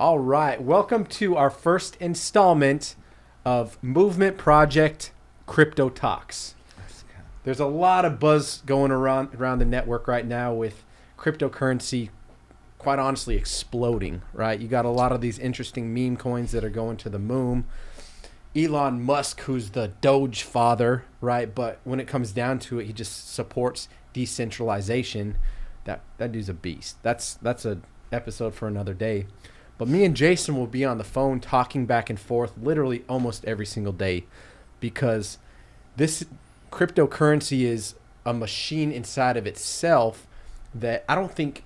All right, welcome to our first installment of Movement Project Crypto Talks. There's a lot of buzz going around the network right now with cryptocurrency, quite honestly, exploding, right? You got a lot of these interesting meme coins that are going to the moon. Elon Musk, who's the Doge father, right? But when it comes down to it, he just supports decentralization. That dude's a beast. That's an episode for another day. But me and Jason will be on the phone talking back and forth literally almost every single day, because this cryptocurrency is a machine inside of itself that I don't think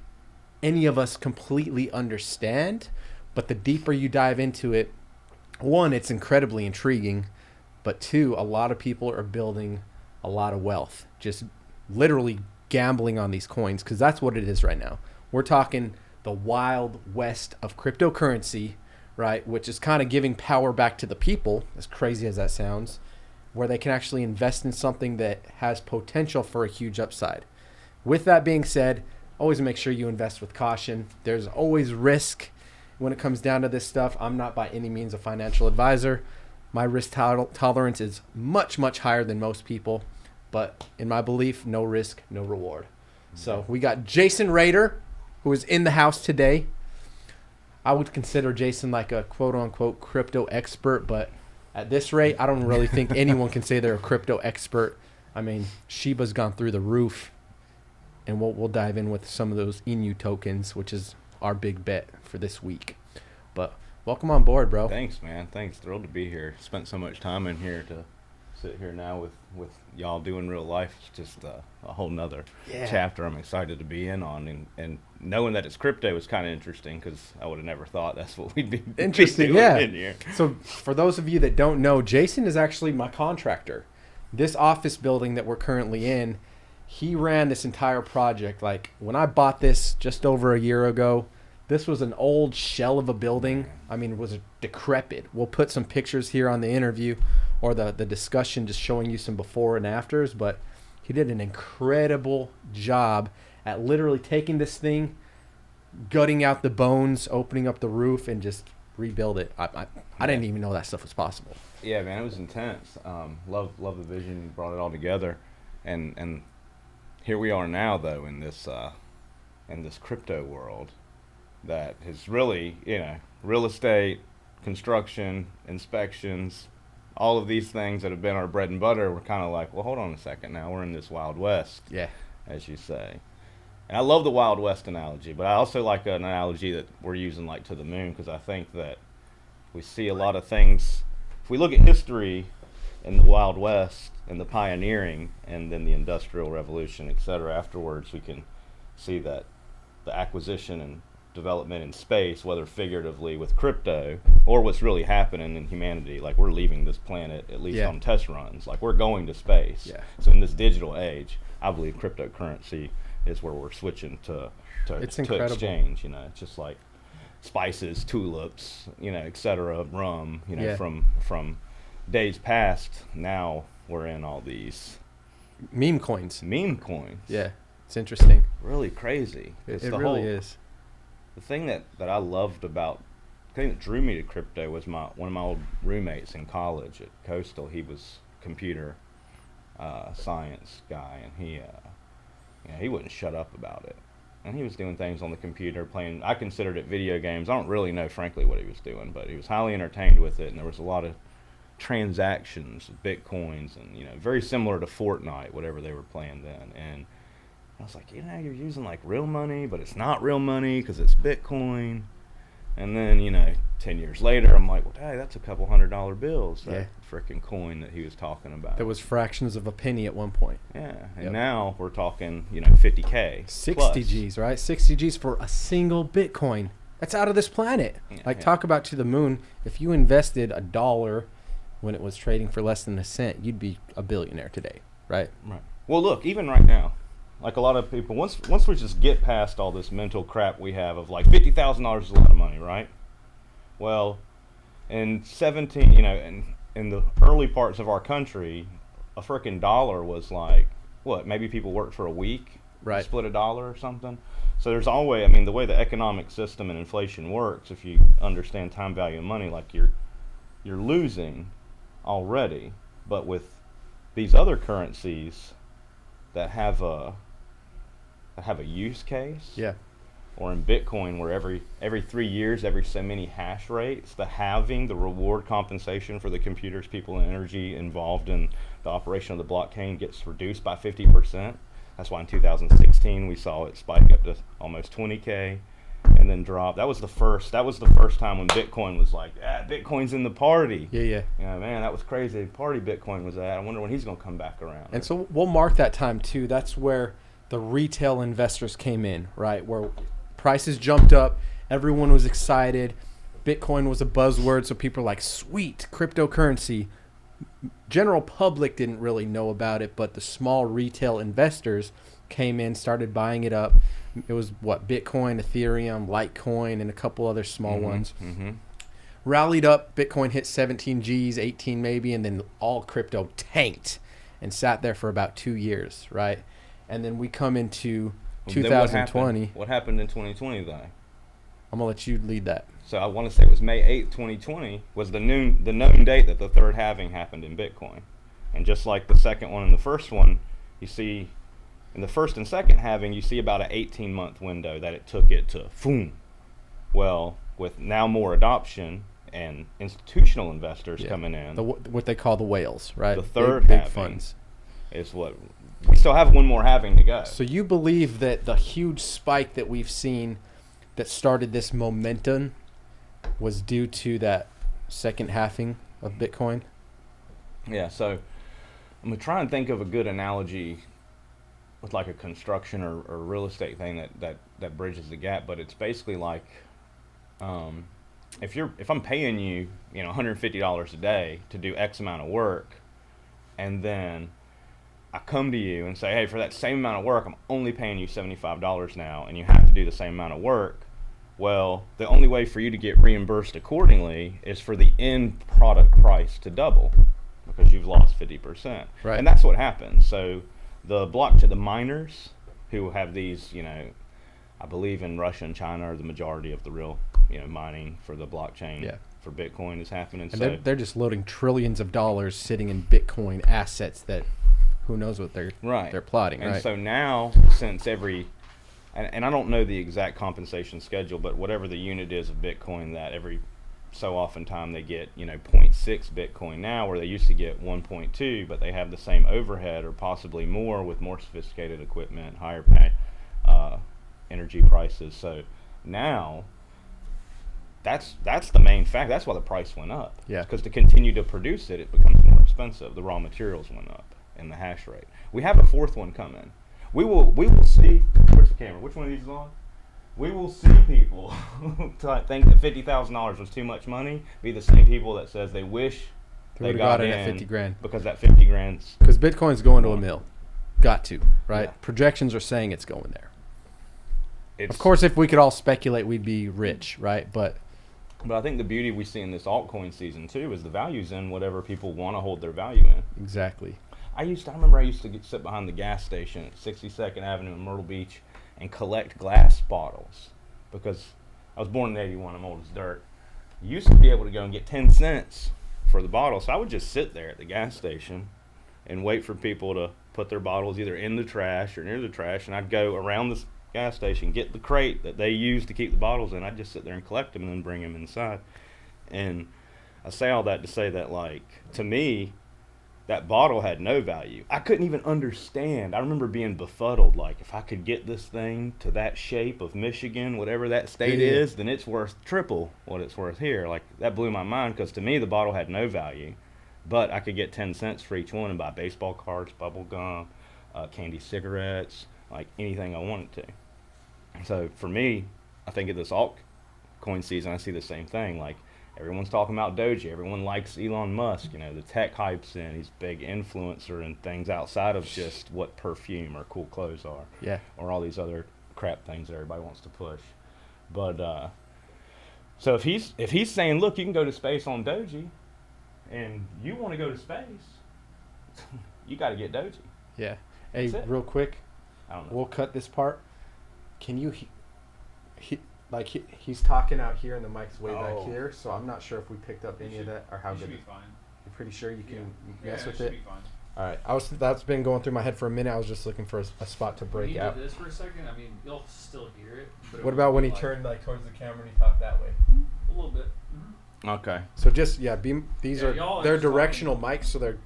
any of us completely understand. But the deeper you dive into it, one, it's incredibly intriguing, but two, a lot of people are building a lot of wealth, just literally gambling on these coins, because that's what it is right now. We're talking the wild west of cryptocurrency, right? Which is kind of giving power back to the people, as crazy as that sounds, where they can actually invest in something that has potential for a huge upside. With that being said, always make sure you invest with caution. There's always risk when it comes down to this stuff. I'm not by any means a financial advisor. My risk tolerance is much, much higher than most people. But in my belief, no risk, no reward. So we got Jason Rader, who is in the house today. I would consider Jason like a quote-unquote crypto expert, but at this rate, I don't really think anyone can say they're a crypto expert. I mean, SHIBA's gone through the roof, and we'll dive in with some of those INU tokens, which is our big bet for this week. But welcome on board, bro. Thanks, man. Thanks. Thrilled to be here. Spent so much time in here to sit here now with y'all doing real life. It's just a whole nother chapter I'm excited to be in on. And knowing that it's crypto is kind of interesting, because I would have never thought that's what we'd be interesting, doing in here. So for those of you that don't know, Jason is actually my contractor. This office building that we're currently in, he ran this entire project. Like, when I bought this just over a year ago, this was an old shell of a building. I mean, it was decrepit. We'll put some pictures here on the interview or the discussion, just showing you some before and afters. But he did an incredible job at literally taking this thing, gutting out the bones, opening up the roof, and just rebuild it. I didn't even know that stuff was possible. Yeah, man, it was intense. Love the vision. You brought it all together. And here we are now, though, in this crypto world that has really, real estate, construction, inspections, all of these things that have been our bread and butter. We're kind of like, well, hold on a second now. We're in this Wild West, as you say. And I love the Wild West analogy, but I also like an analogy that we're using like to the moon, because I think that we see a lot of things. If we look at history in the Wild West and the pioneering and then the Industrial Revolution, et cetera, afterwards, we can see that the acquisition and development in space, whether figuratively with crypto or what's really happening in humanity, like we're leaving this planet at least on test runs, like we're going to space. So in this digital age, I believe cryptocurrency is where we're switching to exchange. It's just like spices, tulips, et cetera, rum, from days past. Now we're in all these meme coins. Yeah, it's interesting. Really crazy. It really is. The thing that I loved about, the thing that drew me to crypto was one of my old roommates in college at Coastal. He was a computer science guy, and he wouldn't shut up about it. And he was doing things on the computer, playing, I considered it video games. I don't really know, frankly, what he was doing, but he was highly entertained with it, and there was a lot of transactions, bitcoins, and very similar to Fortnite, whatever they were playing then. And I was like, you're using like real money, but it's not real money because it's Bitcoin. And then, 10 years later, I'm like, well, hey, that's a couple $100 bills. That freaking coin that he was talking about. There was fractions of a penny at one point. Yeah. And now we're talking, 50K. 60 plus. G's, right? 60 G's for a single Bitcoin. That's out of this planet. Talk about to the moon. If you invested $1 when it was trading for less than a cent, you'd be a billionaire today, right? Right. Well, look, even right now, like a lot of people, once we just get past all this mental crap we have of like $50,000 is a lot of money, right? Well, in in the early parts of our country, a freaking dollar was like, what, maybe people worked for a week, right? Split $1 or something. So there's always, I mean, the way the economic system and inflation works, if you understand time value of money, like you're losing already, but with these other currencies that have a use case, Yeah. or in Bitcoin where every 3 years, every so many hash rates, the halving, the reward compensation for the computers, people, and energy involved in the operation of the blockchain gets reduced by 50%. That's why in 2016 we saw it spike up to almost 20K and then drop. That was the first time when Bitcoin was like, Bitcoin's in the party. Yeah. You know, man, that was crazy. Party Bitcoin was at. I wonder when he's going to come back around. And so we'll mark that time too. That's where the retail investors came in, right? Where prices jumped up, everyone was excited. Bitcoin was a buzzword, so people were like, sweet, cryptocurrency. General public didn't really know about it, but the small retail investors came in, started buying it up. It was Bitcoin, Ethereum, Litecoin, and a couple other small ones. Mm-hmm. Rallied up, Bitcoin hit 17 Gs, 18 maybe, and then all crypto tanked and sat there for about 2 years, right? And then we come into 2020. What happened in 2020 though? I'm gonna let you lead that. So I want to say it was May 8th, 2020 was the known date that the third halving happened in Bitcoin. And just like the second one and the first one, you see in the first and second halving, you see about an 18-month window that it took it to boom. Well, with now more adoption and institutional investors coming in, what they call the whales, right? The third big halving funds is what we still have one more halving to go. So you believe that the huge spike that we've seen that started this momentum was due to that second halving of Bitcoin? Yeah, so I'm going to try and think of a good analogy with like a construction or real estate thing that bridges the gap, but it's basically like if I'm paying you, $150 a day to do X amount of work, and then I come to you and say, hey, for that same amount of work, I'm only paying you $75 now, and you have to do the same amount of work. Well, the only way for you to get reimbursed accordingly is for the end product price to double, because you've lost 50%. Right. And that's what happens. So the miners who have these, I believe in Russia and China are the majority of the real, mining for the blockchain for Bitcoin is happening. And so they're just loading trillions of dollars sitting in Bitcoin assets that who knows what they're plotting, and right? so now, since and I don't know the exact compensation schedule, but whatever the unit is of Bitcoin, that every so often time they get, 0.6 Bitcoin now, where they used to get 1.2, but they have the same overhead or possibly more with more sophisticated equipment, higher pay, energy prices. So now that's the main fact. That's why the price went up. Yeah. Because to continue to produce it, it becomes more expensive. The raw materials went up and the hash rate. We have a fourth one coming. We will see. Where's the camera? Which one of these is on? We will see people think that $50,000 was too much money. Be the same people that says they wish they got in at 50 grand because that 50 grand's because Bitcoin's going to a mill. Got to, right? Yeah. Projections are saying it's going there. Of course, if we could all speculate, we'd be rich, right? But I think the beauty we see in this altcoin season too is the value's in whatever people want to hold their value in. Exactly. I remember I used to sit behind the gas station at 62nd Avenue in Myrtle Beach and collect glass bottles because I was born in 81. I'm old as dirt. You used to be able to go and get 10 cents for the bottle, so I would just sit there at the gas station and wait for people to put their bottles either in the trash or near the trash, and I'd go around the gas station, get the crate that they use to keep the bottles in. I'd just sit there and collect them and then bring them inside. And I say all that to say that, like, to me, that bottle had no value. I couldn't even understand. I remember being befuddled, like, if I could get this thing to that shape of Michigan, whatever that state is, then it's worth triple what it's worth here. Like, that blew my mind because to me the bottle had no value. But I could get 10 cents for each one and buy baseball cards, bubble gum, candy cigarettes, like anything I wanted to. So for me, I think of this altcoin season, I see the same thing. Like, everyone's talking about Doge. Everyone likes Elon Musk. The tech hype's in. He's a big influencer and things outside of just what perfume or cool clothes are. Yeah. Or all these other crap things that everybody wants to push. But so if he's saying, look, you can go to space on Doge, and you want to go to space, you got to get Doge. Yeah. Hey, That's it. real quick, I don't know. we'll cut this part. Can you he's talking out here and the mic's way back here, so I'm not sure if we picked up any of that or how good. Should be fine. You're pretty sure you can mess with should it? Be fine. All right. That's been going through my head for a minute. I was just looking for a spot to break out. When you do this for a second, I mean, you'll still hear it. But What about when he turned like towards the camera and he talked that way? A little bit. Mm-hmm. Okay. So just they're directional mics, so they're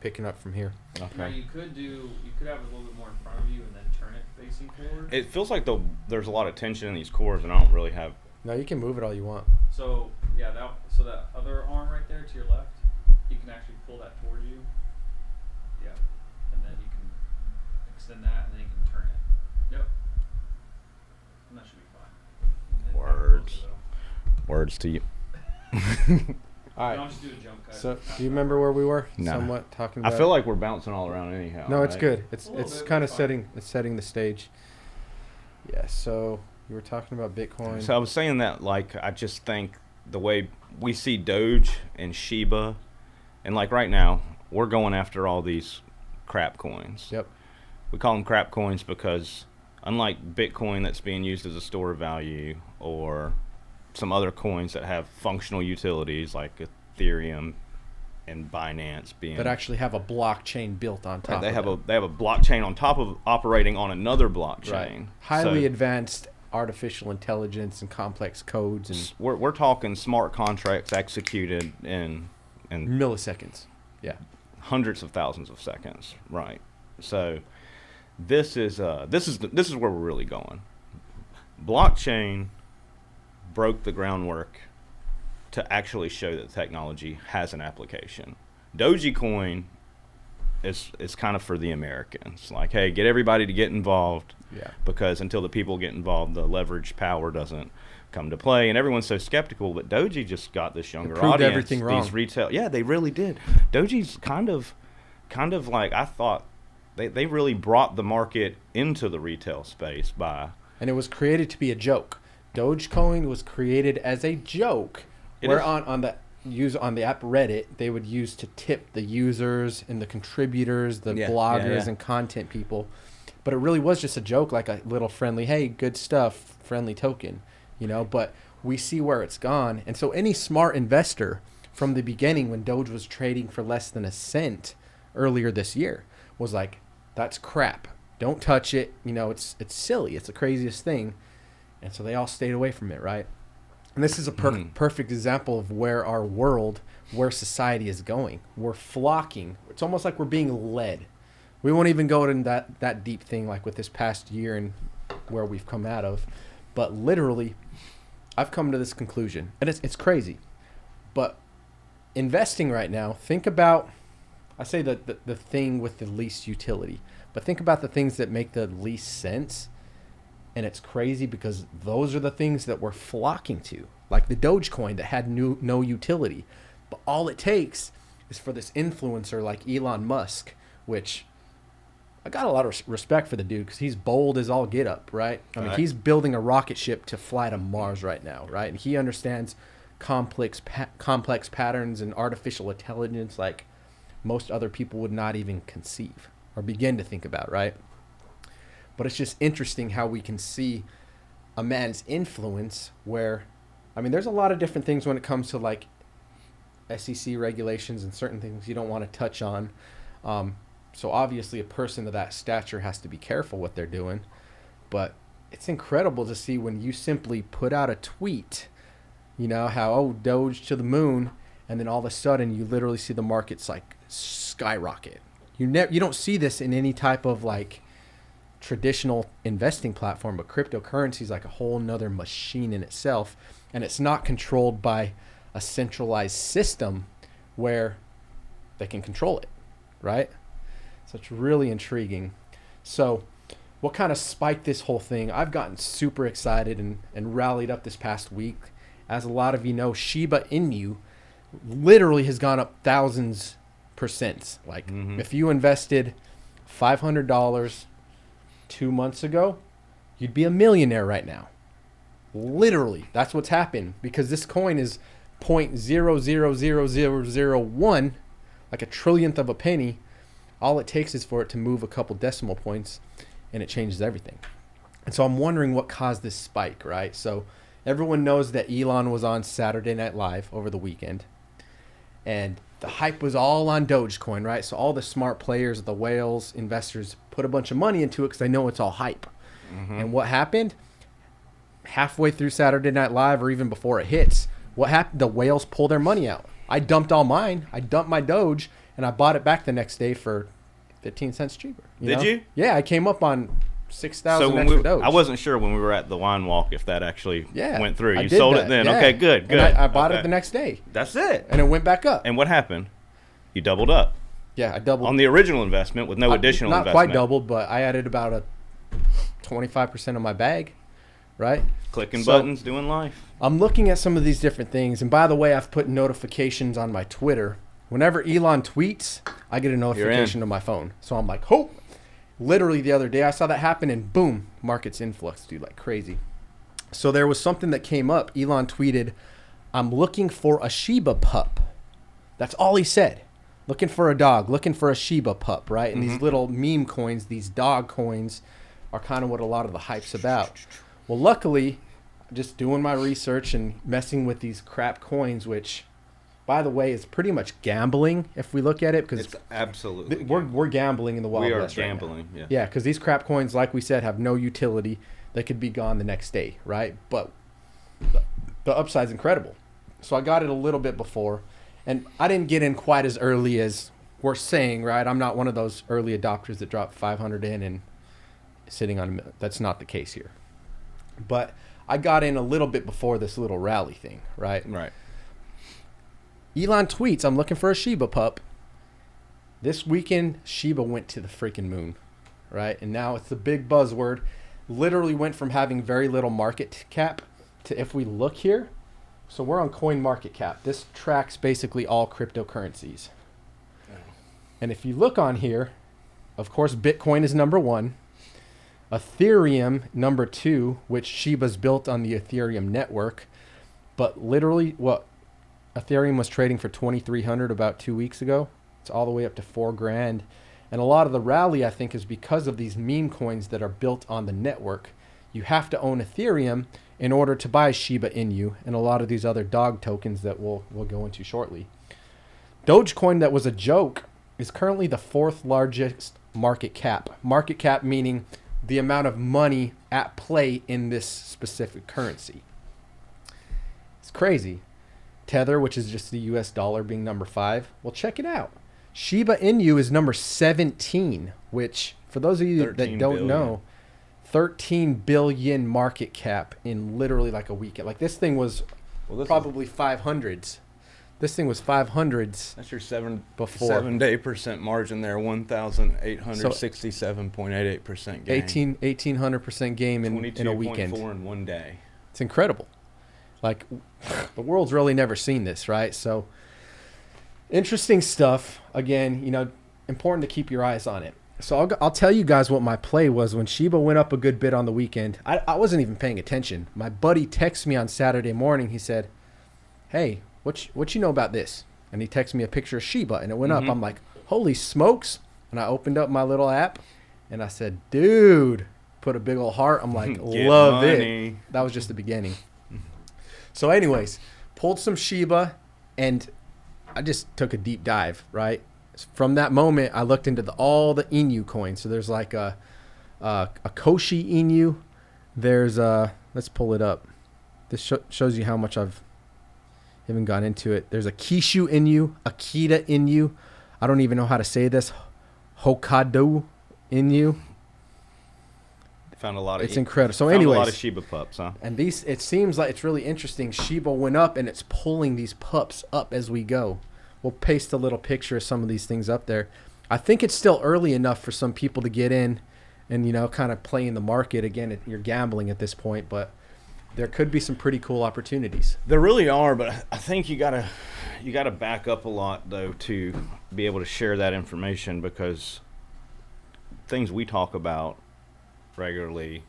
picking up from here. Now Okay. you could have it a little bit more in front of you and then turn it facing forward. It feels like there's a lot of tension in these cords, and I don't really have. No, you can move it all you want. So yeah, that other arm right there to your left, you can actually pull that towards you. Yeah, and then you can extend that, and then you can turn it. Yep. And that should be fine. And then Words. closer, Words to you. All though. Don't right. just do a jump cut. So do you remember where we were? No. Somewhat talking I about. feel like we're bouncing all around anyhow. No, it's right? good. It's A little bit, kind of it's fine. setting the stage. Yeah. So you were talking about Bitcoin. So I was saying that, like, I just think the way we see Doge and SHIBA, and like right now, we're going after all these crap coins. Yep. We call them crap coins because unlike Bitcoin that's being used as a store of value, or some other coins that have functional utilities like Ethereum and Binance being That actually have a blockchain built on top. they of have them. a blockchain on top of operating on another blockchain. Right. Highly So advanced artificial intelligence and complex codes and we're talking smart contracts executed in milliseconds. Yeah. hundreds of thousands of seconds, right? So this is where we're really going. Blockchain broke the groundwork to actually show that technology has an application. Dogecoin is kind of for the Americans. Like, hey, get everybody to get involved. Yeah. Because until the people get involved, the leverage power doesn't come to play, and everyone's so skeptical. But Doji just got this younger proved audience. everything wrong. These retail, yeah, they really did. Doji's kind of like, I thought they really brought the market into the retail space by. And it was created to be a joke. Dogecoin was created as a joke. Where on the app Reddit, they would use to tip the users and the contributors, the bloggers and content people. But it really was just a joke, like a little friendly, hey, good stuff, friendly token, but we see where it's gone. And so any smart investor from the beginning, when Doge was trading for less than a cent earlier this year, was like, that's crap. Don't touch it. It's silly. It's the craziest thing. And so they all stayed away from it, right? And this is a perfect example of where society is going. We're flocking. It's almost like we're being led. We won't even go into that deep thing like with this past year and where we've come out of. But literally, I've come to this conclusion. And it's crazy. But investing right now, think about, I say the thing with the least utility. But think about the things that make the least sense. And it's crazy because those are the things that we're flocking to. Like the Dogecoin that had no utility. But all it takes is for this influencer like Elon Musk, which I got a lot of respect for the dude because he's bold as all get up, right? I mean, he's building a rocket ship to fly to Mars right now, right? And he understands complex patterns and artificial intelligence like most other people would not even conceive or begin to think about, right? But it's just interesting how we can see a man's influence where, I mean, there's a lot of different things when it comes to like SEC regulations and certain things you don't want to touch on. So obviously a person of that stature has to be careful what they're doing. But it's incredible to see when you simply put out a tweet, how, Doge to the moon, and then all of a sudden you literally see the markets like skyrocket. You don't see this in any type of like traditional investing platform, but cryptocurrency is like a whole nother machine in itself, and it's not controlled by a centralized system where they can control it, right? So it's really intriguing. So what kind of spiked this whole thing? I've gotten super excited and rallied up this past week. As a lot of you know, SHIBA INU literally has gone up thousands %. Like if you invested $500 2 months ago, you'd be a millionaire right now. Literally, that's what's happened because this coin is 0.000001, like a trillionth of a penny. All it takes is for it to move a couple decimal points and it changes everything. And so I'm wondering what caused this spike, right? So everyone knows that Elon was on Saturday Night Live over the weekend. And the hype was all on Dogecoin, right? So all the smart players, the whales, investors put a bunch of money into it because they know it's all hype. Mm-hmm. And what happened? Halfway through Saturday Night Live, or even before it hits, what happened? The whales pull their money out. I dumped all mine. I dumped my Doge, and I bought it back the next day for 15 cents cheaper. Did you? Yeah, I came up on 6,000 So extra Doge. I wasn't sure when we were at the wine walk if that actually went through. I You did sold that, it then. yeah. Okay, good. And I bought it the next day, That's it. and it went back up. And what happened? You doubled up Yeah, I doubled. on the original investment with no additional not investment. quite doubled, but I added about a 25% of my bag, right? Clicking So- buttons, doing life. I'm looking at some of these different things, and by the way, I've put notifications on my Twitter. Whenever Elon tweets, I get a notification to my phone. So I'm like, oh, literally the other day I saw that happen, and boom, markets influx, dude, like crazy. So there was something that came up. Elon tweeted, "I'm looking for a Shiba pup." That's all he said. Looking for a dog, looking for a Shiba pup, right? And these little meme coins, these dog coins, are kind of what a lot of the hype's about. Well, luckily, just doing my research and messing with these crap coins, which, by the way, is pretty much gambling if we look at it, because It's absolutely. we're gambling in the Wild we are West right now. gambling. Yeah. Yeah, because these crap coins, like we said, have no utility. They could be gone the next day, right? But the upside's incredible. So I got it a little bit before, and I didn't get in quite as early as we're saying, right? I'm not one of those early adopters that dropped 500 in and sitting on a million. That's not the case here. But I got in a little bit before this little rally thing, right? Right. Elon tweets, "I'm looking for a Shiba pup." This weekend, Shiba went to the freaking moon, right? And now it's the big buzzword. Literally went from having very little market cap to, if we look here, so we're on coin market cap. This tracks basically all cryptocurrencies. And if you look on here, of course, Bitcoin is number one. Ethereum, number two, which Shiba's built on the Ethereum network. But literally, Ethereum was trading for 2,300 about 2 weeks ago. It's all the way up to $4,000. And a lot of the rally, I think, is because of these meme coins that are built on the network. You have to own Ethereum in order to buy Shiba Inu and a lot of these other dog tokens that we'll go into shortly. Dogecoin, that was a joke, is currently the fourth largest market cap. Market cap meaning the amount of money at play in this specific currency. It's crazy. Tether, which is just the US dollar, being number 5. Well, check it out. Shiba Inu is number 17, which, for those of you that don't know, 13 billion market cap in literally like a weekend. Like this thing was probably 500s. This thing was 500s. That's your 7-day percent margin there. 1,867.88% gain. 1,800% game in a weekend. 22.4 in one day. It's incredible. Like, the world's really never seen this, right? So, interesting stuff. Again, important to keep your eyes on it. So I'll tell you guys what my play was when Shiba went up a good bit on the weekend. I wasn't even paying attention. My buddy texted me on Saturday morning. He said, "Hey, what you know about this?" And he texted me a picture of Shiba, and it went up. I'm like, holy smokes. And I opened up my little app, and I said, dude, put a big old heart. I'm like, love money. it. That was just the beginning. So anyways, pulled some Shiba, and I just took a deep dive, right? From that moment, I looked into all the Inu coins. So there's like a Koshi Inu. There's let's pull it up. This shows you how much I've haven't gone into it. There's a Kishu Inu, Akita Inu. I don't even know how to say this. Hokkaido Inu. Found a lot of. It's incredible. So found anyways, a lot of Shiba pups, huh? And these, it seems like it's really interesting. Shiba went up, and it's pulling these pups up as we go. We'll paste a little picture of some of these things up there. I think it's still early enough for some people to get in and, kind of play in the market. Again, you're gambling at this point, but there could be some pretty cool opportunities. There really are, but I think you gotta back up a lot though to be able to share that information, because things we talk about regularly,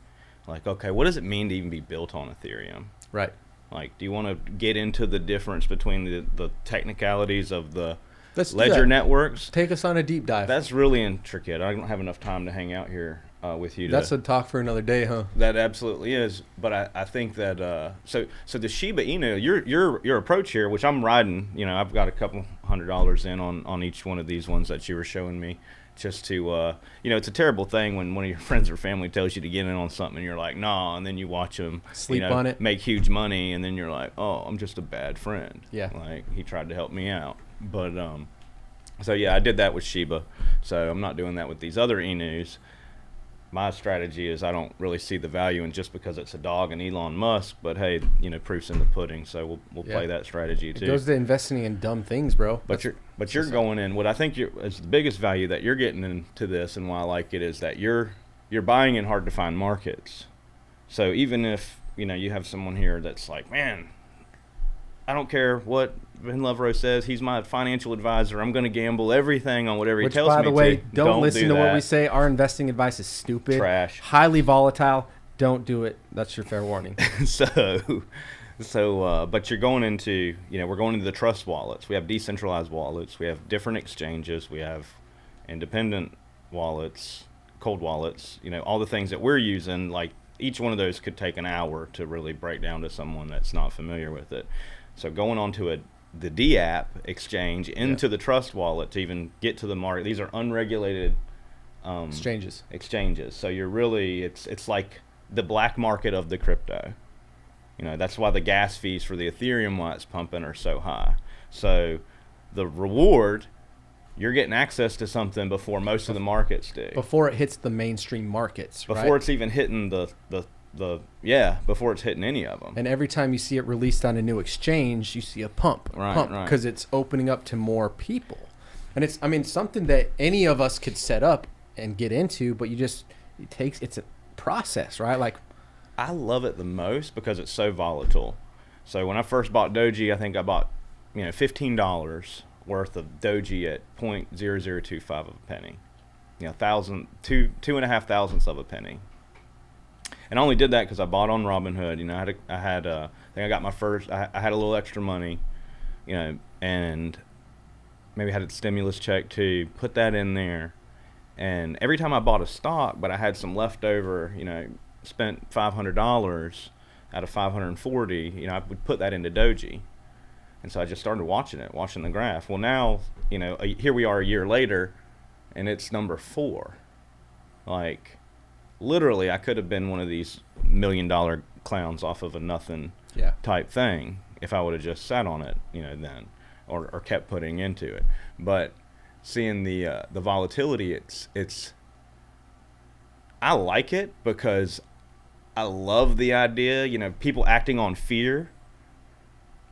like, okay, what does it mean to even be built on Ethereum? Right. Like, do you want to get into the difference between the technicalities of the Let's do ledger that. networks? Take us on a deep dive. That's really intricate. I don't have enough time to hang out here with you. That's a talk for another day, huh? That absolutely is, but I think that so the Shiba Inu, your approach here, which I'm riding, you know, I've got a couple $100 in on each one of these ones that you were showing me, just to you know, it's a terrible thing when one of your friends or family tells you to get in on something and you're like, nah, and then you watch them sleep you know, on it, make huge money, and then you're like, oh, I'm just a bad friend. Yeah, like he tried to help me out, but so yeah, I did that with Shiba, so I'm not doing that with these other Inus. My strategy is I don't really see the value in just because it's a dog and Elon Musk, but hey, you know, proof's in the pudding, so we'll play that strategy too. It goes to investing in dumb things, bro. But you're going in. What I think is the biggest value that you're getting into this, and why I like it, is that you're buying in hard to find markets. So even if you know you have someone here that's like, man, I don't care what Ben Lovro says. He's my financial advisor. I'm going to gamble everything on whatever he tells me to. Which, by the way, don't listen to what we that. say. Our investing advice is stupid. Trash. Highly volatile. Don't do it. That's your fair warning. But you're going into, you know, we're going into the trust wallets. We have decentralized wallets. We have different exchanges. We have independent wallets, cold wallets, you know, all the things that we're using. Like each one of those could take an hour to really break down to someone that's not familiar with it. So going on to the D-app exchange into the trust wallet to even get to the market. These are unregulated exchanges. So you're really, it's like the black market of the crypto. You know, that's why the gas fees for the Ethereum, why it's pumping, are so high. So the reward, you're getting access to something before most of the markets do. Before it hits the mainstream markets, right? Before it's even hitting before it's hitting any of them. And every time you see it released on a new exchange, you see a pump, right. Because it's opening up to more people. And it's, I mean, something that any of us could set up and get into, but it's a process, right? Like, I love it the most because it's so volatile. So when I first bought Doji, I think I bought, you know, $15 worth of Doji at 0.0025 of a penny. You know, two and a half thousandths of a penny. And I only did that because I bought on Robinhood. You know, I had I think I got my first. I had a little extra money, you know, and maybe had a stimulus check too. Put that in there, and every time I bought a stock, but I had some left over, you know, spent $500 out of 540. You know, I would put that into Doji, and so I just started watching the graph. Well, now, you know, here we are a year later, and it's number 4. Like, literally, I could have been one of these $1 million clowns off of a nothing type thing if I would have just sat on it, you know, then, or kept putting into it. But seeing the volatility, it's I like it because I love the idea. You know, people acting on fear,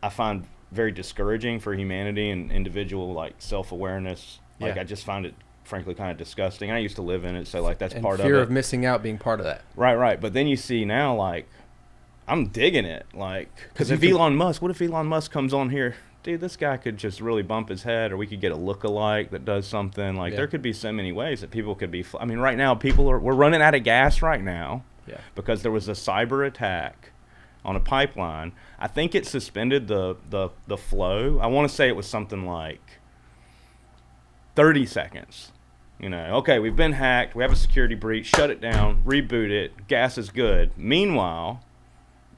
I find very discouraging for humanity and individual, like, self-awareness. Like, I just find it frankly kind of disgusting. I used to live in it, so like that's part of it. Fear of missing out being part of that. Right. But then you see now, like, I'm digging it, like, because what if Elon Musk comes on here, dude? This guy could just really bump his head, or we could get a lookalike that does something. Like, there could be so many ways that people could be. I mean, right now we're running out of gas right now, because there was a cyber attack on a pipeline. I think it suspended the flow. I want to say it was something like 30 seconds. You know, okay, we've been hacked. We have a security breach. Shut it down. Reboot it. Gas is good. Meanwhile,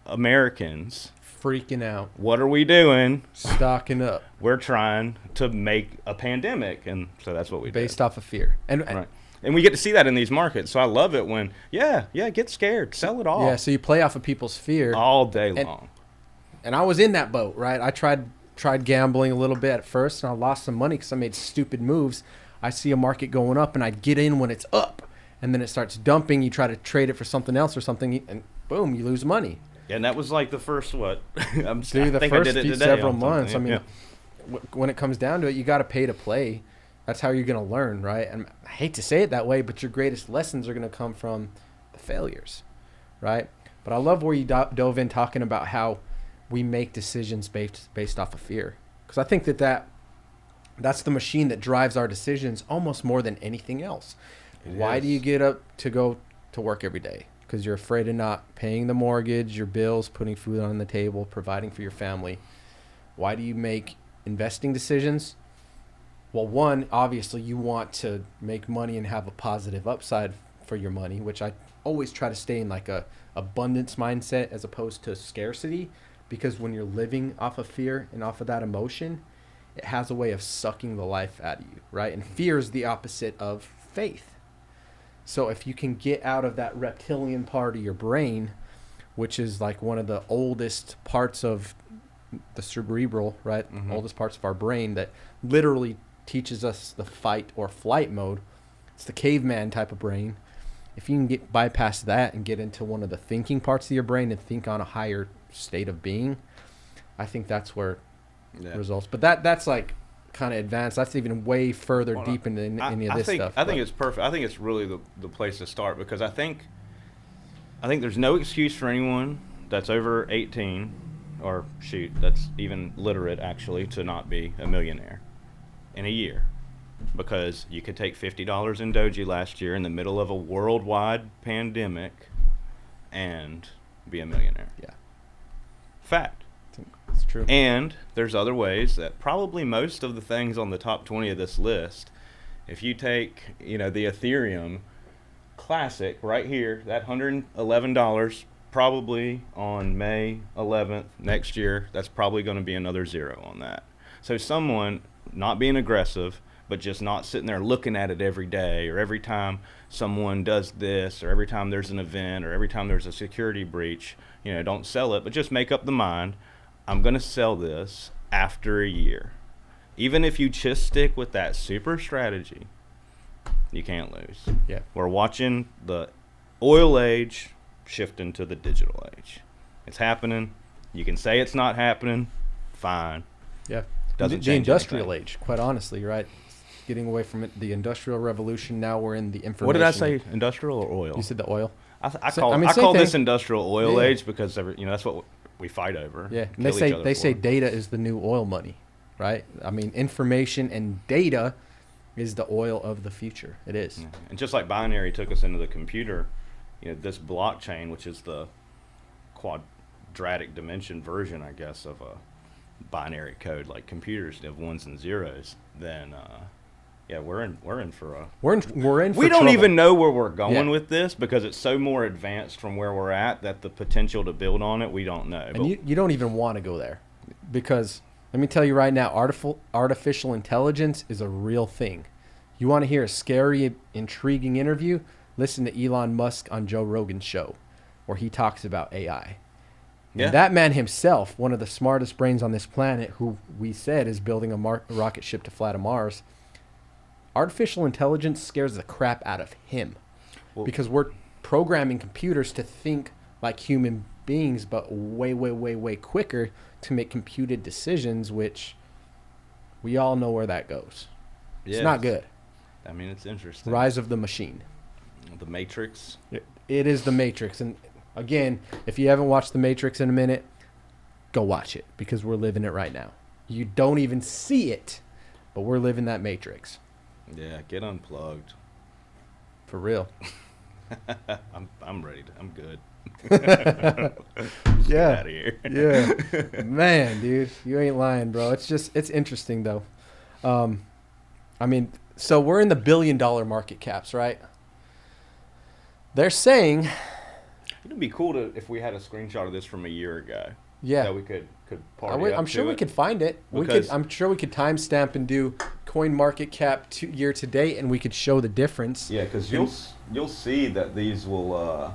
Americans freaking out. What are we doing? Stocking up. We're trying to make a pandemic, and so that's what we do. Based off of fear. And we get to see that in these markets. So I love it when, get scared. Sell it all. Yeah, so you play off of people's fear. All day long. And I was in that boat, right? I tried gambling a little bit at first, and I lost some money because I made stupid moves. I see a market going up, and I get in when it's up, and then it starts dumping. You try to trade it for something else or something, and boom, you lose money. Yeah, and that was like the first several months. I mean, when it comes down to it, you got to pay to play. That's how you're going to learn, right? And I hate to say it that way, but your greatest lessons are going to come from the failures, right? But I love where you dove in talking about how we make decisions based off of fear, because I think that's the machine that drives our decisions almost more than anything else. Why do you get up to go to work every day? Because you're afraid of not paying the mortgage, your bills, putting food on the table, providing for your family. Why do you make investing decisions? Well, one, obviously you want to make money and have a positive upside for your money, which I always try to stay in like a abundance mindset as opposed to scarcity, because when you're living off of fear and off of that emotion, it has a way of sucking the life out of you, right? And fear is the opposite of faith. So if you can get out of that reptilian part of your brain, which is like one of the oldest parts of the cerebral, right? Oldest parts of our brain that literally teaches us the fight or flight mode. It's the caveman type of brain. If you can get bypass that and get into one of the thinking parts of your brain and think on a higher state of being, I think that's where results. But that's like kind of advanced. That's even way further deep into any of this stuff. I think it's perfect. I think it's really the place to start, because I think there's no excuse for anyone that's over 18, or shoot, that's even literate actually, to not be a millionaire in a year. Because you could take $50 in Doji last year in the middle of a worldwide pandemic and be a millionaire. Yeah. Fact. It's true. And there's other ways that probably most of the things on the top 20 of this list, if you take, the Ethereum Classic right here, that $111, probably on May 11th next year, that's probably going to be another zero on that. So someone not being aggressive, but just not sitting there looking at it every day, or every time someone does this, or every time there's an event, or every time there's a security breach, don't sell it, but just make up the mind, I'm going to sell this after a year. Even if you just stick with that super strategy, you can't lose. Yeah. We're watching the oil age shift into the digital age. It's happening. You can say it's not happening. Fine. Yeah. Doesn't the change industrial anything. age, quite honestly, right? Getting away from it, the industrial revolution. Now we're in the information. What did I say? Industrial or oil? You said the oil. I call this industrial oil age because that's what we fight over. Yeah, and they say data is the new oil money, right? I mean, information and data is the oil of the future. It is. Yeah. And just like binary took us into the computer, this blockchain, which is the quadratic dimension version, I guess, of a binary code, like computers have ones and zeros, then we're in for a we're in for we don't trouble. even know where we're going with this, because it's so more advanced from where we're at that the potential to build on it, we don't know. And you don't even want to go there, because let me tell you right now, artificial intelligence is a real thing. You want to hear a scary, intriguing interview? Listen to Elon Musk on Joe Rogan's show, where he talks about AI. Yeah. And that man himself, one of the smartest brains on this planet, who we said is building a rocket ship to fly to Mars, artificial intelligence scares the crap out of him. Well, because we're programming computers to think like human beings, but way, way, way, way quicker to make computed decisions, which we all know where that goes. Yes. It's not good. I mean, it's interesting. Rise of the machine. The Matrix. It is the Matrix. And again, if you haven't watched the Matrix in a minute, go watch it, because we're living it right now. You don't even see it, but we're living that Matrix. Yeah, get unplugged. For real. I'm ready. I'm good. Yeah. Get out of here. Yeah. Man, dude, you ain't lying, bro. It's interesting though. I mean, so we're in the $1 billion market caps, right? They're saying it'd be cool if we had a screenshot of this from a year ago. Yeah. That we could party I'm sure we could find it. I'm sure we could timestamp and do coin market cap year to date, and we could show the difference. Yeah, because you'll see that these will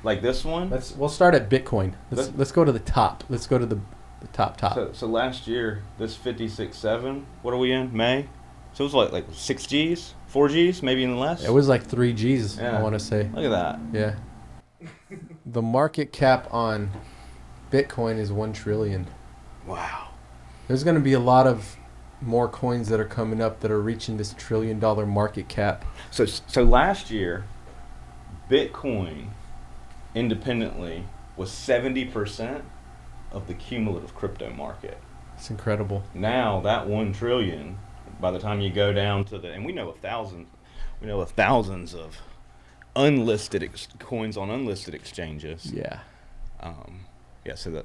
like this one. We'll start at Bitcoin. Let's go to the top. Let's go to the top. So last year, this 56.7. What are we in? May. So it was like 6 Gs, 4 Gs, maybe even less. It was like 3 Gs. Yeah. I want to say. Look at that. Yeah. The market cap on Bitcoin is 1 trillion. Wow. There's going to be a lot of more coins that are coming up that are reaching this $1 trillion market cap. So last year, Bitcoin independently was 70% of the cumulative crypto market. It's incredible. Now that 1 trillion, by the time you go down to and we know of thousands of unlisted coins on unlisted exchanges. Yeah. So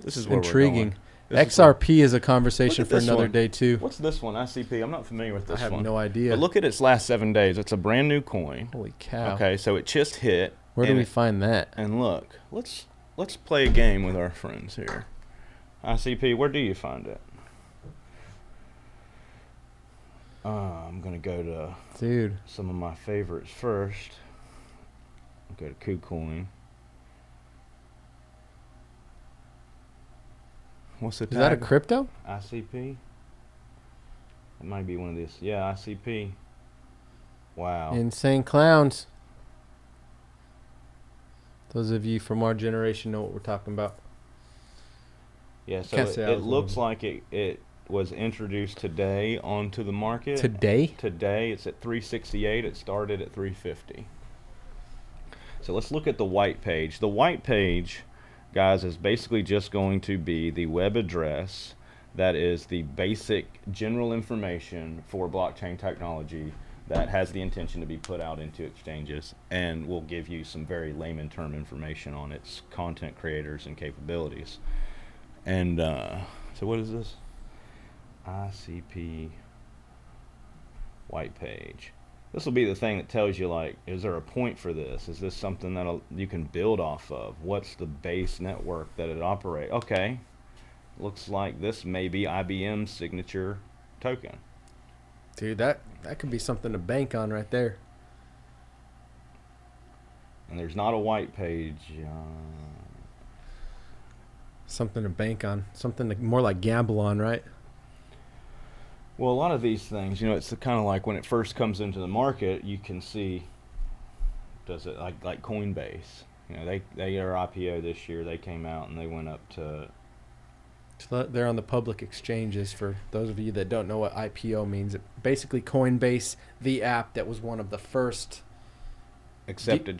this is where intriguing. we're going. XRP is a conversation Look at for this another one. day too. What's this one? ICP. I'm not familiar with I this have one. no idea. But look at its last 7 days. It's a brand new coin. Holy cow. Okay, so it just hit. Where do and we find that? And look, let's play a game with our friends here. ICP, where do you find it? I'm gonna go to Dude. some of my favorites first. I'll go to KuCoin. What's the tag? Is that a crypto? ICP? It might be one of these. Yeah, ICP. Wow. Insane clowns. Those of you from our generation know what we're talking about. Yeah, so Can't say I it was looks one like it was introduced today onto the market. Today? Today, it's at 368. It started at 350. So let's look at the white page. The white page, guys, is basically just going to be the web address that is the basic general information for blockchain technology that has the intention to be put out into exchanges, and will give you some very layman term information on its content creators and capabilities. And so what is this? ICP white page. This will be the thing that tells you, like, is there a point for this? Is this something that you can build off of? What's the base network that it operates? Okay, looks like this may be IBM's signature token. Dude, that could be something to bank on right there. And there's not a white page. Something to bank on. Something to more like gamble on, right? Well, a lot of these things, it's kind of like when it first comes into the market, you can see, does it like Coinbase? They are IPO this year. They came out and they went up to. So they're on the public exchanges. For those of you that don't know what IPO means, basically Coinbase, the app that was one of the first accepted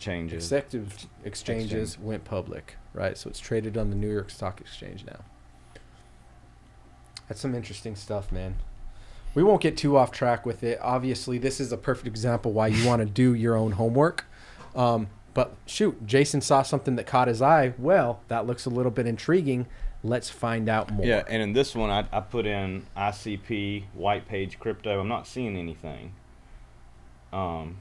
exchanges, went public, right? So it's traded on the New York Stock Exchange now. That's some interesting stuff, man. We won't get too off track with it. Obviously, this is a perfect example why you want to do your own homework. But shoot, Jason saw something that caught his eye. Well, that looks a little bit intriguing. Let's find out more. Yeah, and in this one, I put in ICP white page crypto. I'm not seeing anything. I'm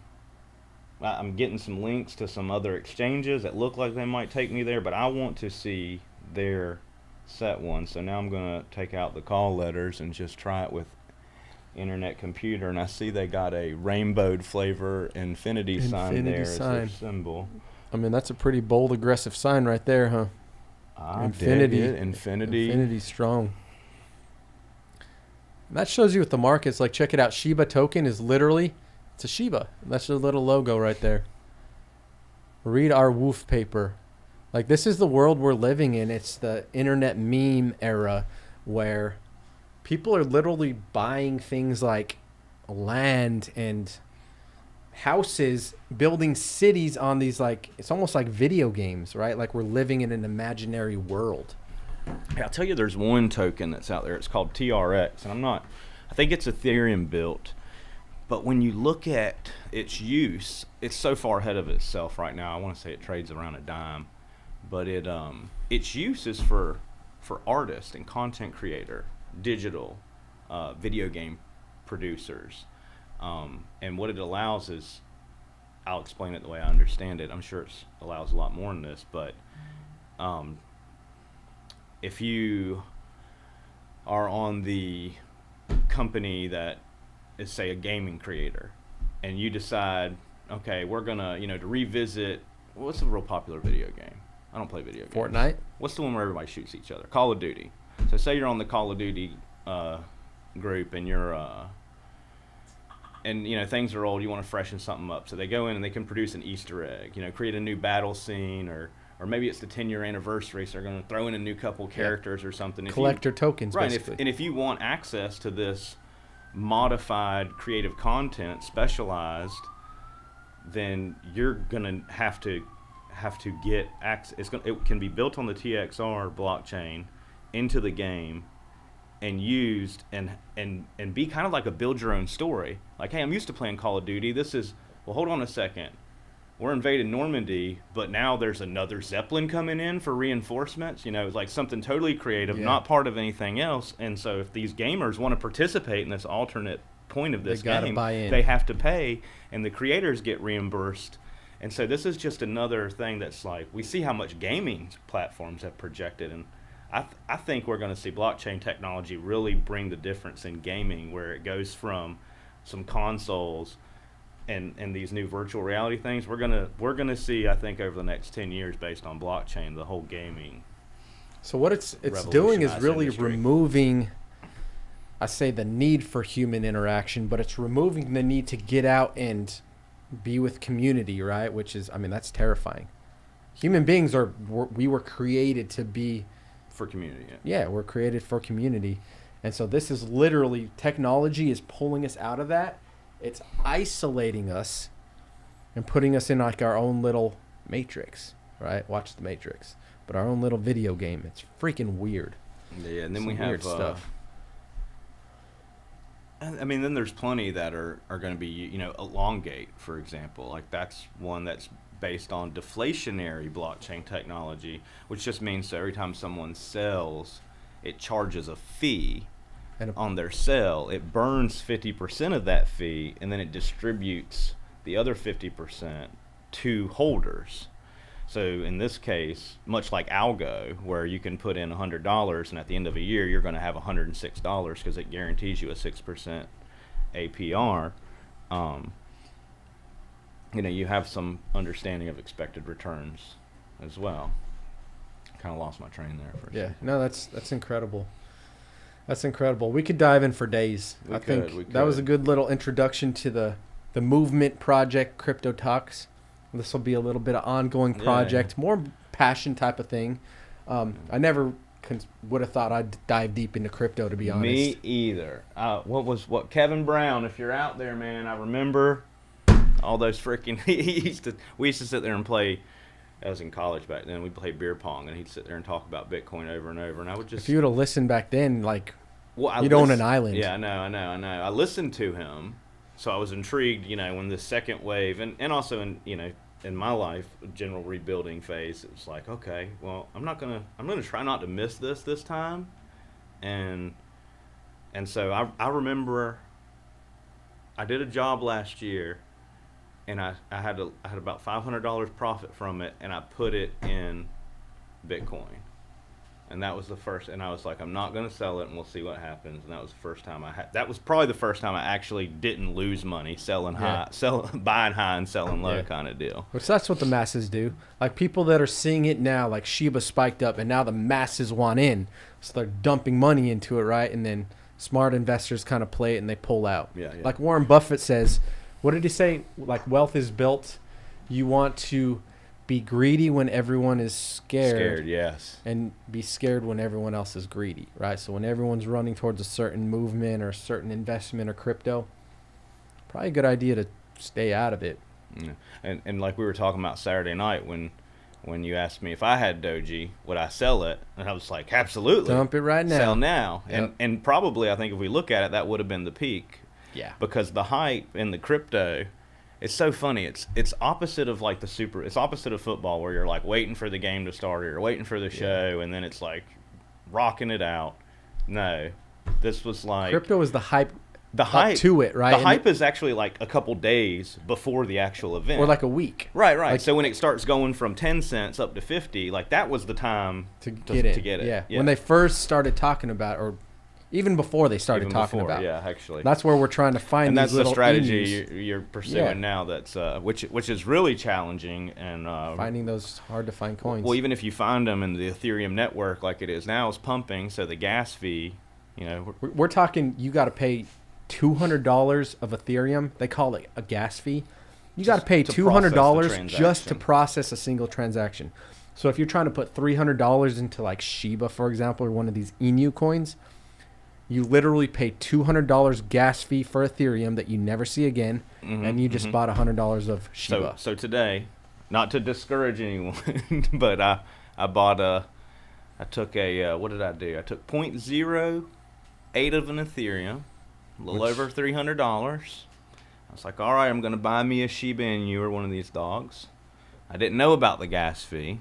getting some links to some other exchanges that look like they might take me there, but I want to see their set one. So now I'm going to take out the call letters and just try it with Internet Computer, and I see they got a rainbowed flavor infinity sign there as their symbol. I mean, that's a pretty bold, aggressive sign right there, huh? Infinity. Infinity strong. And that shows you what the market's like. Check it out. SHIBA token is literally, it's a SHIBA. That's their little logo right there. Read our woof paper. Like, this is the world we're living in. It's the internet meme era where people are literally buying things like land and houses, building cities on these, like, it's almost like video games, right? Like we're living in an imaginary world. Yeah, I'll tell you, there's one token that's out there. It's called TRX, and I think it's Ethereum built. But when you look at its use, it's so far ahead of itself right now. I want to say it trades around a dime. But its use is for artists and content creator, digital, video game producers. And what it allows is, I'll explain it the way I understand it. I'm sure it allows a lot more than this, but if you are on the company that is, say, a gaming creator, and you decide, okay, we're gonna, to revisit, what's a real popular video game? I don't play video games. Fortnite? What's the one where everybody shoots each other? Call of Duty. So say you're on the Call of Duty group, and you're things are old, you want to freshen something up. So they go in and they can produce an Easter egg, create a new battle scene, or maybe it's the 10-year anniversary, so they're going to throw in a new couple characters or something. Collector tokens, right, basically. And if you want access to this modified creative content, specialized, then you're going to have to get access. It can be built on the TXR blockchain into the game and used and be kind of like a build your own story. Like, hey, I'm used to playing Call of Duty. This is, well, hold on a second. we're invading Normandy, but now there's another Zeppelin coming in for reinforcements. You know, it's like something totally creative, not part of anything else. And so if these gamers want to participate in this alternate point of this game, they have to pay, and the creators get reimbursed. And so this is just another thing that's like, we see how much gaming platforms have projected, and I think we're going to see blockchain technology really bring the difference in gaming, where it goes from some consoles and these new virtual reality things. We're gonna see, I think, over the next 10 years, based on blockchain, the whole gaming. So what it's doing is really removing, I say, the need for human interaction, but it's removing the need to get out and be with community, right? Which is, I mean, that's terrifying. Human beings we were created to be for community. Yeah, we're created for community. And so this is literally, technology is pulling us out of that. It's isolating us and putting us in like our own little matrix, right? Watch the Matrix. But our own little video game. It's freaking weird. Yeah, and then we have weird stuff. I mean, then there's plenty that are going to be, you know, Elongate, for example. Like, that's one that's based on deflationary blockchain technology, which just means that every time someone sells, it charges a fee on their sale. It burns 50% of that fee, and then it distributes the other 50% to holders. So in this case, much like Algo, where you can put in $100, and at the end of a year you're going to have $106 because it guarantees you a 6% APR. You know, you have some understanding of expected returns as well. Kind of lost my train there for a second. No, that's incredible. That's incredible. We could dive in for days. I think that was a good little introduction to the movement project, Crypto Talks. This will be a little bit of ongoing project, more passion type of thing. I never would have thought I'd dive deep into crypto, to be honest. Me either. What Kevin Brown, if you're out there, man, I remember all those freaking, we used to sit there and play. I was in college back then. We'd play beer pong, and he'd sit there and talk about Bitcoin over and over. And I would just, if you would have listened back then, like, you'd own an island. Yeah, I know. I listened to him, so I was intrigued, you know, when the second wave, and also in, you know, in my life, general rebuilding phase, it was like, okay, well, I'm gonna try not to miss this time, and so I remember I did a job last year, and I had about $500 profit from it, and I put it in Bitcoin. And that was the first, and I was like, I'm not going to sell it, and we'll see what happens. And that was the first time that was probably the first time I actually didn't lose money buying high and selling low kind of deal. Which that's what the masses do. Like, people that are seeing it now, like SHIBA spiked up, and now the masses want in, so they're dumping money into it, right? And then smart investors kind of play it and they pull out. Yeah. Like Warren Buffett says, what did he say? Like, wealth is built. You want to be greedy when everyone is scared. Yes. And be scared when everyone else is greedy, right? So when everyone's running towards a certain movement or a certain investment or crypto, probably a good idea to stay out of it. Yeah. And like we were talking about Saturday night when you asked me if I had Doji, would I sell it? And I was like, absolutely. Dump it right now. Sell now. Yep. And probably, I think if we look at it, that would have been the peak. Yeah. Because the hype in the crypto, it's so funny. It's opposite of like it's opposite of football, where you're like waiting for the game to start, or you're waiting for the show, and then it's like rocking it out. No, this was like crypto is the hype. The hype to it, right? The hype is actually like a couple days before the actual event, or like a week. Right. Like, so when it starts going from 10 cents up to 50, like that was the time to get it. Yeah. When they first started talking about, or even before they started talking about. Yeah, actually. That's where we're trying to find and these little that's the strategy you're pursuing now. That's which is really challenging, and finding those hard to find coins. Well, even if you find them in the Ethereum network like it is now, is pumping, so the gas fee, you know, we're talking, you got to pay $200 of Ethereum. They call it a gas fee. You got to pay $200 just to process a single transaction. So if you're trying to put $300 into like SHIBA, for example, or one of these INU coins, you literally pay $200 gas fee for Ethereum that you never see again, and you just bought $100 of SHIBA. So today, not to discourage anyone, but I took what did I do? I took 0.08 of an Ethereum, a little over $300. I was like, all right, I'm going to buy me a Shiba Inu or one of these dogs. I didn't know about the gas fee.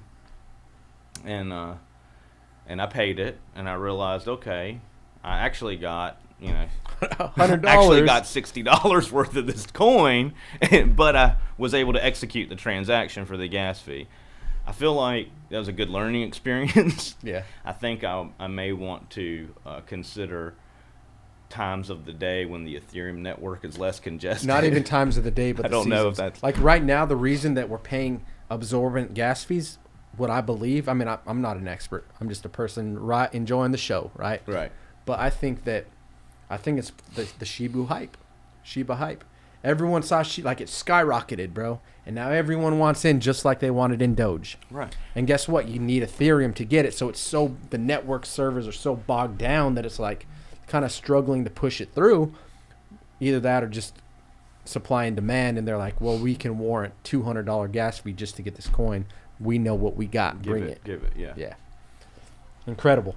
And I paid it, and I realized, okay, I actually got, $100. actually got $60 worth of this coin, but I was able to execute the transaction for the gas fee. I feel like that was a good learning experience. Yeah. I think I may want to consider times of the day when the Ethereum network is less congested. Not even times of the day, but I don't know if that's like right now. The reason that we're paying absorbent gas fees, what I believe. I mean, I'm not an expert. I'm just a person enjoying the show, right? right. But I think it's the Shiba hype. Everyone saw like it skyrocketed, bro, and now everyone wants in just like they wanted in Doge. Right. And guess what? You need Ethereum to get it. So the network servers are so bogged down that it's like kind of struggling to push it through. Either that or just supply and demand, and they're like, well, we can warrant $200 gas fee just to get this coin. We know what we got. Bring it. Give it. Yeah. Yeah. Incredible.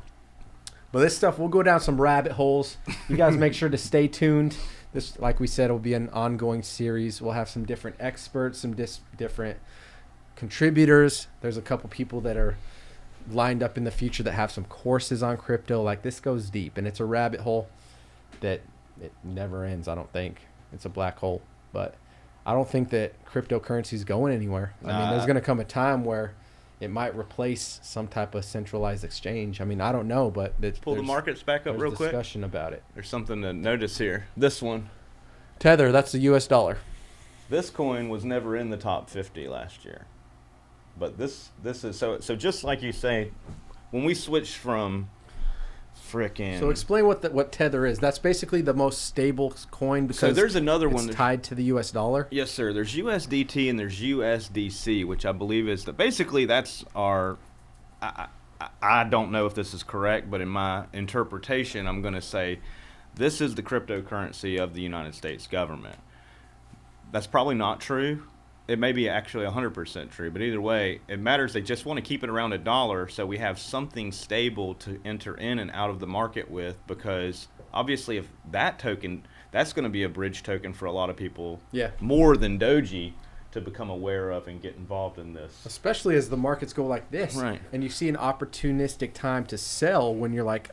But this stuff, we'll go down some rabbit holes. You guys make sure to stay tuned. This, like we said, will be an ongoing series. We'll have some different experts, some different contributors. There's a couple people that are lined up in the future that have some courses on crypto. Like, this goes deep, and it's a rabbit hole that it never ends, I don't think. It's a black hole. But I don't think that cryptocurrency is going anywhere. I mean, there's going to come a time where it might replace some type of centralized exchange. I mean, I don't know, but Pull the markets back up real quick. There's discussion about it. There's something to notice here. This one. Tether, that's the U.S. dollar. This coin was never in the top 50 last year. But this is so just like you say, when we switched from frickin'. So explain what Tether is. That's basically the most stable coin because so there's another one that's tied to the U.S. dollar. Yes, sir. There's USDT and there's USDC, which I believe is basically that's our. I don't know if this is correct, but in my interpretation, I'm going to say this is the cryptocurrency of the United States government. That's probably not true. It may be actually 100% true, but either way, it matters. They just want to keep it around $1 so we have something stable to enter in and out of the market with, because obviously if that token, that's going to be a bridge token for a lot of people, more than Doji, to become aware of and get involved in this. Especially as the markets go like this. Right. And you see an opportunistic time to sell when you're like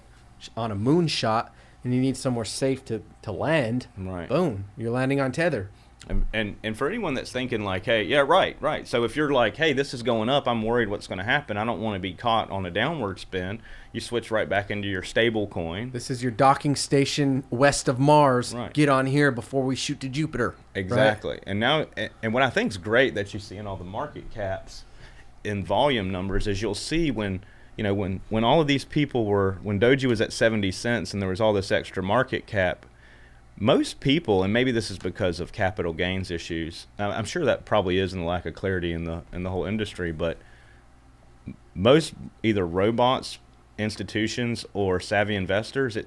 on a moonshot and you need somewhere safe to land. Right. Boom. You're landing on Tether. And for anyone that's thinking like, hey, yeah, right. So if you're like, hey, this is going up, I'm worried what's going to happen. I don't want to be caught on a downward spin. You switch right back into your stable coin. This is your docking station west of Mars. Right. Get on here before we shoot to Jupiter. Exactly. Right? And now, and what I think is great that you see in all the market caps in volume numbers is you'll see when all of these people when Doji was at 70 cents and there was all this extra market cap, most people, and maybe this is because of capital gains issues, I'm sure that probably is in the lack of clarity in the whole industry, but most either robots, institutions, or savvy investors,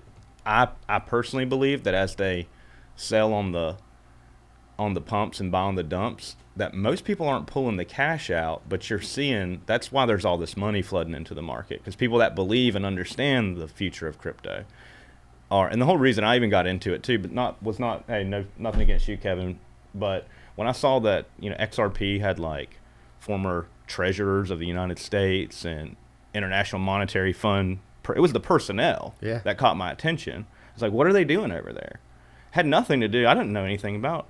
I personally believe that as they sell on the pumps and buy on the dumps, that most people aren't pulling the cash out, but you're seeing that's why there's all this money flooding into the market, because people that believe and understand the future of crypto are, and the whole reason I even got into it too, but nothing against you, Kevin, but when I saw that XRP had like former treasurers of the United States and International Monetary Fund, it was the personnel that caught my attention. I was like, what are they doing over there? Had nothing to do. I didn't know anything about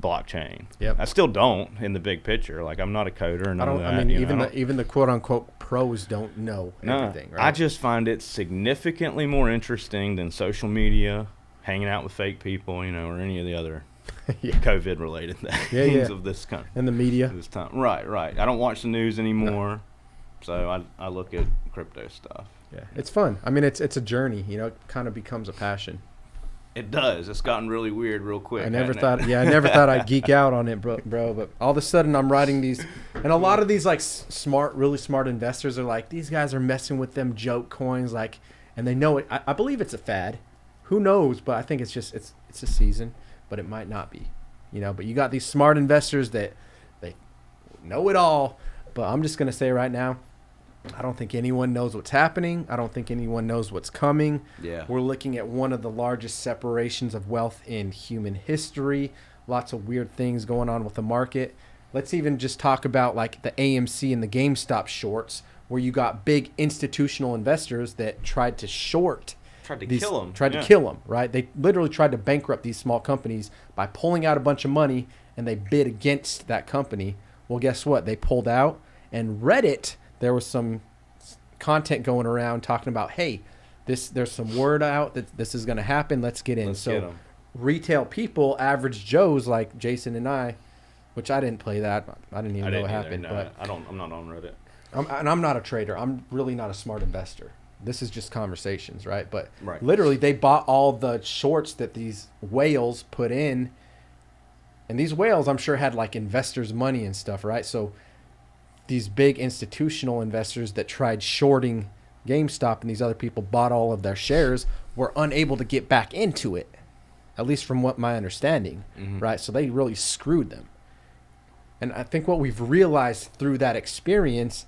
blockchain. Yep. I still don't in the big picture. Like, I'm not a coder. Even the quote unquote pros don't know everything. Right? I just find it significantly more interesting than social media, hanging out with fake people, or any of the other COVID related things of this kind. And the media. This time. Right. I don't watch the news anymore. So I look at crypto stuff. Yeah. It's fun. I mean, it's a journey, it kind of becomes a passion. It does. It's gotten really weird real quick. I never thought I'd geek out on it, bro. But all of a sudden I'm writing these, and a lot of these like really smart investors are like, these guys are messing with them joke coins, like, and they know it. I believe it's a fad. Who knows? But I think it's just it's a season, but it might not be, But you got these smart investors that they know it all. But I'm just gonna say right now, I don't think anyone knows what's happening. I don't think anyone knows what's coming. Yeah. We're looking at one of the largest separations of wealth in human history. lots of weird things going on with the market. Let's even just talk about like the AMC and the GameStop shorts, where you got big institutional investors that tried to short. Tried to kill them. Tried to kill them, right? They literally tried to bankrupt these small companies by pulling out a bunch of money, and they bid against that company. Well, guess what? They pulled out. And Reddit, there was some content going around talking about, hey, there's some word out that this is going to happen. Let's get in. Get 'em. Retail people, average Joes like Jason and I, which I didn't play that. I didn't even know what happened. No, but I'm not on Reddit. I'm not a trader. I'm really not a smart investor. This is just conversations, right? But Right. literally, they bought all the shorts that these whales put in. And these whales, I'm sure, had like investors' money and stuff, right? So these big institutional investors that tried shorting GameStop and these other people bought all of their shares were unable to get back into it, at least from what my understanding, right? So they really screwed them. And I think what we've realized through that experience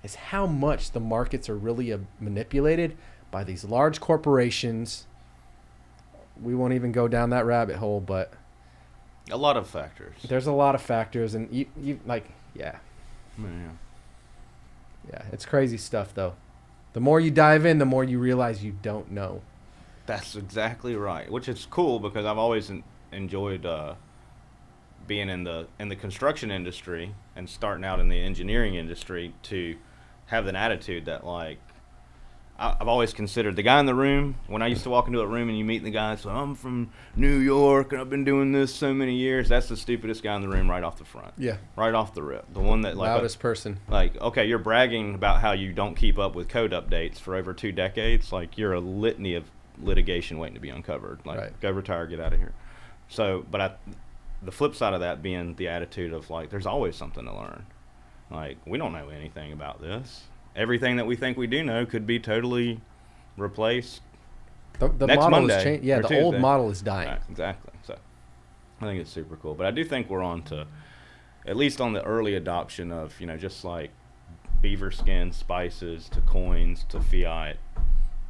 is how much the markets are really manipulated by these large corporations. We won't even go down that rabbit hole, but A lot of factors. there's a lot of factors, and you like, yeah, it's crazy stuff though. The more you dive in, the more you realize you don't know. That's exactly right. Which is cool because I've always enjoyed being in the construction industry and starting out in the engineering industry to have an attitude that like I've always considered the guy in the room. When I used to walk into a room and you meet the guy, so I'm from New York and I've been doing this so many years. That's the stupidest guy in the room right off the front. Yeah. Right off the rip. The one that like Loudest person. like, okay, you're bragging about how you don't keep up with code updates for over 2 decades. Like, you're a litany of litigation waiting to be uncovered. Like, Right. Go retire, get out of here. So, but the flip side of that being the attitude of, like, there's always something to learn. Like, we don't know anything about this. Everything that we think we do know could be totally replaced. The Next model Monday is changing. Yeah, or the old Tuesday. model is dying. Right, exactly. So, I think it's super cool. But I do think we're on to, at least on the early adoption of, just like beaver skin spices to coins to fiat,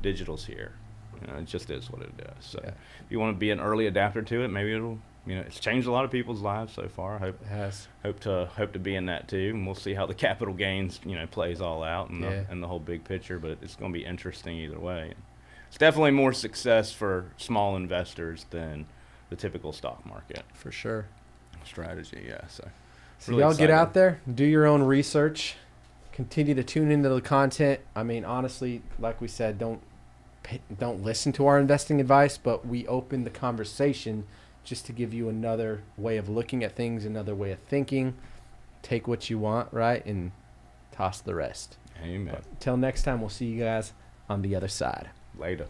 digital's here. It just is what it is. So Yeah. if you want to be an early adapter to it, maybe it'll, it's changed a lot of people's lives so far. It has. Hope to be in that too, and we'll see how the capital gains, plays all out and the whole big picture. But it's going to be interesting either way. It's definitely more success for small investors than the typical stock market For sure. strategy. Yeah, so So y'all get out there, do your own research, continue to tune into the content. I mean, honestly, like we said, don't listen to our investing advice, but we open the conversation just to give you another way of looking at things, another way of thinking. Take what you want, right, and toss the rest. Amen. But until next time, we'll see you guys on the other side. Later.